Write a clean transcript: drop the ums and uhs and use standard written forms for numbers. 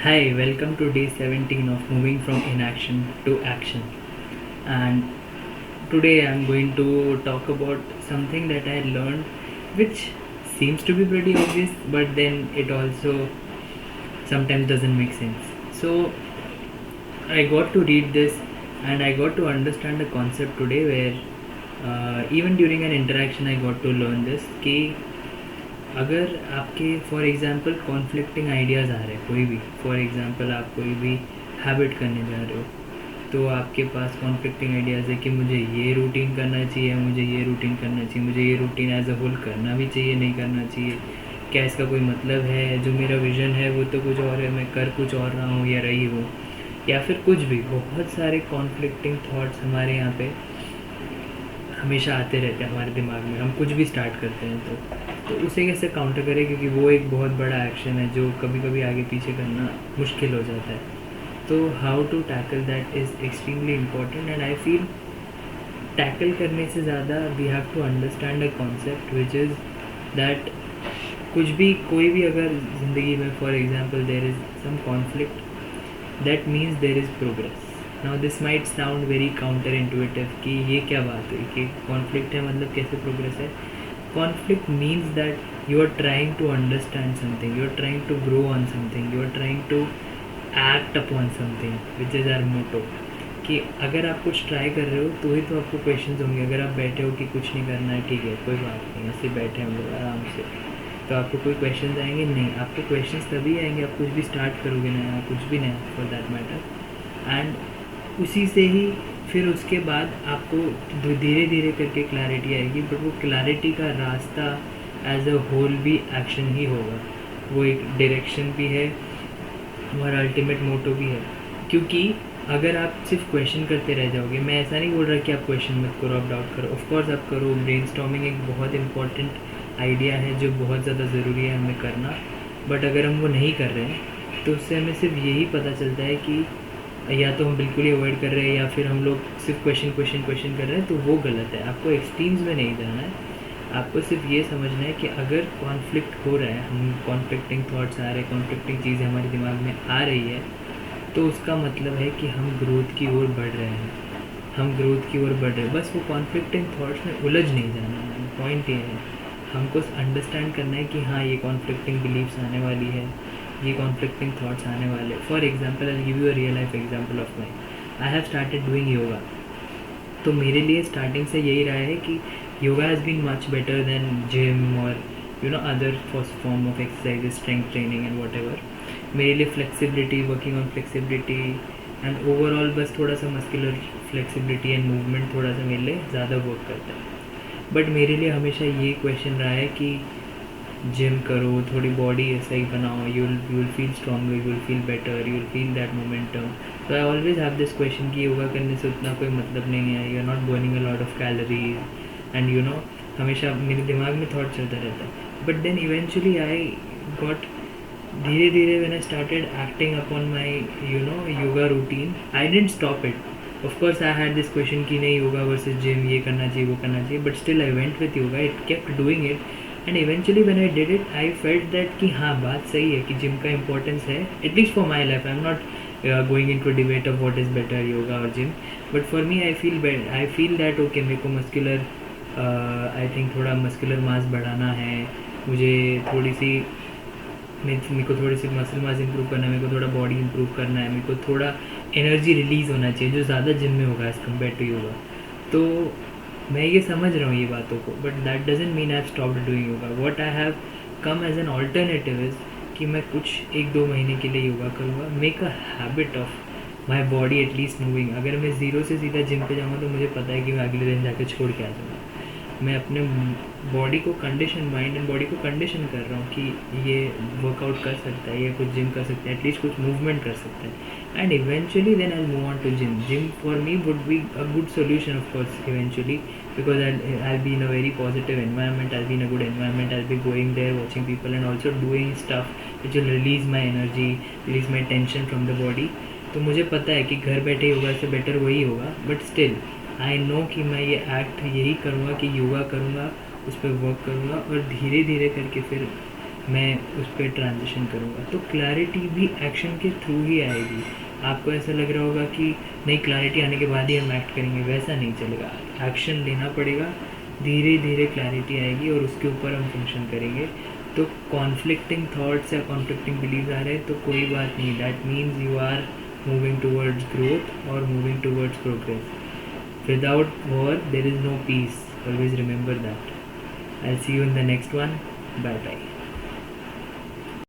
Hi, welcome to day 17 of moving from inaction to action. And today I'm going to talk about something that I learned, which seems to be pretty obvious, but then it also sometimes doesn't make sense. So I got to read this and I got to understand a concept today where even during an interaction I got to learn this कि अगर आपके for example conflicting ideas आ रहे हैं कोई भी, for example आप कोई भी हैबिट करने जा रहे हो, तो आपके पास कॉन्फ्लिक्टिंग आइडियाज़ है कि मुझे ये रूटीन करना चाहिए, मुझे ये रूटीन करना चाहिए, मुझे ये रूटीन एज अ होल करना भी चाहिए, नहीं करना चाहिए, क्या इसका कोई मतलब है, जो मेरा विज़न है वो तो कुछ और है, मैं कर कुछ और रहा हूँ या रही हूँ, या फिर कुछ भी। बहुत सारे कॉन्फ्लिक्टिंग थॉट्स हमारे यहाँ पे हमेशा आते रहते हैं हमारे दिमाग में। हम कुछ भी स्टार्ट करते हैं तो उसे कैसे काउंटर करें, क्योंकि वो एक बहुत बड़ा एक्शन है जो कभी कभी आगे पीछे करना मुश्किल हो जाता है। तो how to tackle that is extremely important and I feel tackle करने से ज़्यादा we have to understand a concept which is that कुछ भी कोई भी अगर ज़िंदगी में for example there is some conflict, that means there is progress. Now this might sound very counterintuitive कि ये क्या बात है कि कॉन्फ्लिक्ट है मतलब कैसे प्रोग्रेस है। Conflict means that you are trying to understand something, you are trying to grow on something, you are trying to act upon something which is our motto. कि अगर आप कुछ ट्राई कर रहे हो तो ही तो आपको क्वेश्चंस होंगे। अगर आप बैठे हो कि कुछ नहीं करना है, ठीक है कोई बात नहीं, ऐसे बैठे हम लोग आराम से, तो आपको कोई क्वेश्चंस आएंगे नहीं। आपको क्वेश्चंस तभी आएंगे आप कुछ भी स्टार्ट करोगे नया, कुछ भी नया फॉर दैट मैटर। एंड उसी से ही फिर उसके बाद आपको धीरे धीरे करके क्लैरिटी आएगी, बट वो क्लैरिटी का रास्ता एज अ होल भी एक्शन ही होगा। वो एक डायरेक्शन भी है, हमारा अल्टीमेट मोटो भी है। क्योंकि अगर आप सिर्फ क्वेश्चन करते रह जाओगे, मैं ऐसा नहीं बोल रहा कि आप क्वेश्चन मत करो, आप डाउट करो, ऑफकोर्स आप करो। ब्रेनस्टॉर्मिंग एक बहुत इंपॉर्टेंट आइडिया है जो बहुत ज़्यादा ज़रूरी है हमें करना, बट अगर हम वो नहीं कर रहे हैं तो उससे हमें सिर्फ यही पता चलता है कि या तो हम बिल्कुल ही अवॉइड कर रहे हैं या फिर हम लोग सिर्फ क्वेश्चन कर रहे हैं, तो वो गलत है। आपको एक्सट्रीम्स में नहीं जाना है, आपको सिर्फ ये समझना है कि अगर कॉन्फ्लिक्ट हो रहा है, हम कॉन्फ्लिक्टिंग थॉट्स आ रहे हैं, कॉन्फ्लिक्टिंग चीज़ें हमारे दिमाग में आ रही है, तो उसका मतलब है कि हम ग्रोथ की ओर बढ़ रहे हैं, हम ग्रोथ की ओर बढ़ रहे हैं। बस वो कॉन्फ्लिक्टिंग थॉट्स में उलझ नहीं जाना है। पॉइंट ये है, हमको अंडरस्टैंड करना है कि हाँ ये कॉन्फ्लिक्टिंग बिलीव्स आने वाली है, ये कॉन्फ्लिक्टिंग थॉट्स आने वाले। For example I give you a real life example of my. I have started doing yoga. तो मेरे लिए स्टार्टिंग से यही रहा है कि yoga has been much better than gym और other form of exercise, strength training and whatever. मेरे लिए flexibility, working on flexibility and overall बस थोड़ा सा मस्कुलर फ्लेक्सिबिलिटी एंड मूवमेंट थोड़ा सा मेरे लिए ज़्यादा वर्क करता है। बट मेरे लिए हमेशा ये क्वेश्चन रहा है कि जिम करो, थोड़ी बॉडी ऐसा ही बनाओ, you will feel stronger, you will feel better, you will feel that momentum. तो I always have this question कि योगा करने से उतना कोई मतलब नहीं है, you are not burning a lot of calories and हमेशा मेरे दिमाग में थॉट चलता रहता है। But then eventually I got धीरे धीरे when I started acting upon my yoga routine, I didn't stop it. Of course I had this question कि नहीं योगा वर्सेस जिम, ये करना चाहिए वो करना चाहिए, but still I went with yoga, it kept doing it and eventually when I did it I felt that कि हाँ बात सही है कि जिम का इंपॉर्टेंस है, at least for my life. I am not going in to debate of what is better, yoga और gym, but for me I feel that okay मेरे को मस्कुलर आई थिंक थोड़ा मस्कुलर मास बढ़ाना है, मुझे थोड़ी सी मेरे को थोड़ी सी मसल मास इंप्रूव करना है, मेरे को थोड़ा बॉडी इंप्रूव करना है, मेरे को थोड़ा एनर्जी रिलीज़ होना चाहिए जो ज़्यादा जिम में होगा एज़ कम्पेयर टू योगा। तो मैं ये समझ रहा हूँ ये बातों को, but that doesn't mean I have stopped doing yoga. What I have come as an alternative is कि मैं कुछ 1-2 महीने के लिए योगा करूँगा, make a habit of my body at least moving. अगर मैं ज़ीरो से सीधा जिम पे जाऊँगा तो मुझे पता है कि मैं अगले दिन जाके छोड़ के आ जाऊँगा। मैं अपने बॉडी को कंडीशन, माइंड एंड बॉडी को कंडीशन कर रहा हूँ कि ये वर्कआउट कर सकता है, ये कुछ जिम कर सकता है, एटलीस्ट कुछ मूवमेंट कर सकता है, and eventually then I move on to gym. Gym for me would be a good solution of course eventually, because I'll be in a very positive environment, I'll be in a good environment, I'll be going there, watching people and also doing stuff which will release my energy, release my tension from the body. तो मुझे पता है कि घर बैठे योगा से better वही होगा, बट स्टिल आई नो कि मैं ये एक्ट यही करूँगा कि योगा करूँगा, उस पर वर्क करूँगा और धीरे धीरे करके फिर मैं उस पर ट्रांजिशन करूँगा। तो क्लैरिटी भी एक्शन के थ्रू ही आएगी। आपको ऐसा लग रहा होगा कि नहीं, क्लैरिटी आने के बाद ही हम एक्ट करेंगे, वैसा नहीं चलेगा। एक्शन लेना पड़ेगा, धीरे धीरे क्लैरिटी आएगी और उसके ऊपर हम फंक्शन करेंगे। तो कॉन्फ्लिक्टिंग थॉट्स या कॉन्फ्लिक्टिंग बिलीव आ रहे हैं तो कोई बात नहीं, that means you are moving towards growth और moving towards progress. Without war there is no peace, always remember that. I'll see you in the next one. Bye bye.